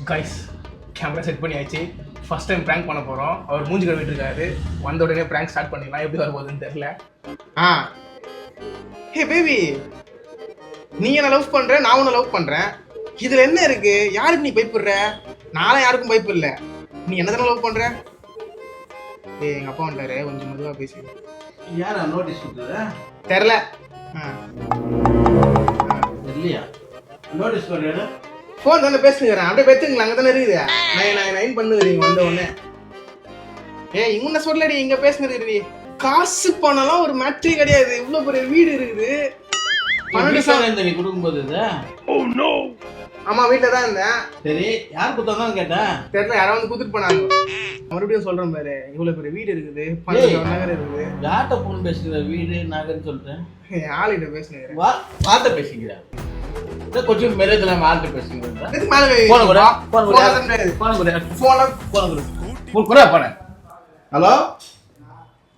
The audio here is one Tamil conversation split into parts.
கைஸ் கேமரா செட் பண்ணியாச்சு. ஃபர்ஸ்ட் டைம் ப்ராங்க் பண்ண போகிறோம். அவர் மூஞ்சி கழுவிட்டு இருக்காரு. வந்த உடனே ப்ராங்க் ஸ்டார்ட் பண்ணிடலாம். எப்படி வரப்போகுதுன்னு தெரியல. ஹே பேபி, நீ என்ன லவ் பண்ணுற, நான் உன்னை லவ் பண்ணுறேன். இதில் என்ன இருக்கு? யாருக்கு நீ பயப்படுற? நானும் யாருக்கும் பயப்படல. நீ என்ன தானே லவ் பண்ணுற? எங்கள் அப்பா வந்துட்டாரு, கொஞ்சம் மெதுவாக பேசி. யாரா நோட்டீஸ் கொடுத்தது? தெரில. இல்லையா நோட்டீஸ் பண்ணிடு. ஃபோன் தானே பேசுகிறேன். அப்படியே பேசுங்களா? அங்கே தானே இருக்குது. நைன் பண்ணுறீங்க வந்த உடனே. இவங்க சொல்லடி, இங்கே பேசுனது காசு பணம்லாம் ஒரு மேட்ரே கிடையாது. இவ்வளோ பெரிய வீடு இருக்குது. 12 நீ கொடுக்கும்போது ஆமா, வீட்டில் தான் இருந்தேன். சரி, யார் கொடுத்தாதான் கேட்டேன். தெரியல, யாராவது வந்து கொடுத்துட்டு போனாங்க. மறுபடியும் சொல்றேன் பாரு, இவ்வளவு பெரிய வீடு இருக்குது, 12 நகர் இருக்குது. யார்கிட்ட போன் பேசுகிற? வீடு நகர்ன்னு சொல்லிட்டேன். ஆளுகிட்ட பேசுனேன். வார்த்தை பேசிக்கிறா கொஞ்சம் மெருதுல ஆள்கிட்ட பேசுகிறேன். ஹலோ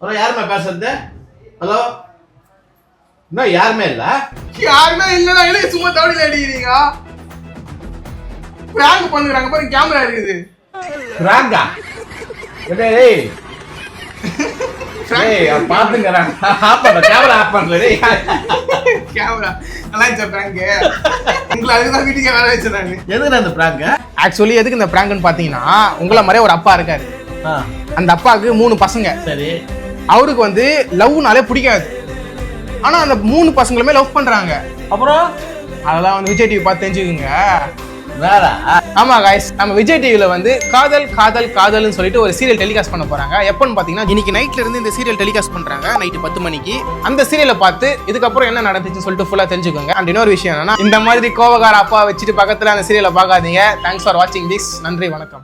ஹலோ, யாருமே பேசுறது? ஹலோ, இன்னும் யாருமே இல்ல? யாருமே இல்லடா. எனக்கு சும்மா தவடில அடிக்கிறீங்க. பிராங்க் பண்ணுறாங்க பாரு, கேமரா இருக்குது. பிராங்கா? டேய் டேய் பாத்துங்கறாங்க. ஆப் பண்ண கேமரா ஆப் பண்ணல டேய். கேமரா நல்லா இருந்துச்சு பிராங்க். உங்களை அதுக்கு தான் வீட்டுக்கு வேலை வச்சிருந்தாங்க. எதுக்கு அந்த பிராங்க்? ஆக்சுவலி எதுக்கு இந்த பிராங்க்னு பாத்தீங்கன்னா, உங்களை மாதிரியே ஒரு அப்பா இருக்காரு. அந்த அப்பாவுக்கு 3 பசங்க. சரி, அவருக்கு வந்து லவ்னாலே பிடிக்காது. ஆனா அந்த 3 பசங்களுமே லவ் பண்றாங்க. அப்புறம் அதெல்லாம் வந்து விஜய் டிவி பார்த்து தெரிஞ்சுக்குங்க. வேற? ஆமா கைஸ், நம்ம விஜய் டிவில வந்து காதல் காதல் காதல்னு சொல்லிட்டு ஒரு சீரியல் டெலிகாஸ்ட் பண்ண போறாங்க. எப்பன்னு பாத்தீங்கன்னா, இன்னைக்கு நைட்ல இருந்து இந்த சீரியல் டெலிகாஸ்ட் பண்றாங்க. நைட் 10 மணிக்கு. அந்த சீரியலை பார்த்து இதுக்கப்புறம் என்ன நடந்துச்சுன்னு சொல்லிட்டு ஃபுல்லா தெரிஞ்சுக்கோங்க. அண்ட் இன்னொரு விஷயம் என்னன்னா, இந்த மாதிரி கோவக்கார அப்பா வச்சுட்டு பக்கத்துல அந்த சீரியலை பார்க்காதீங்க. தேங்க்ஸ் ஃபார் வாட்சிங் திஸ். நன்றி, வணக்கம்.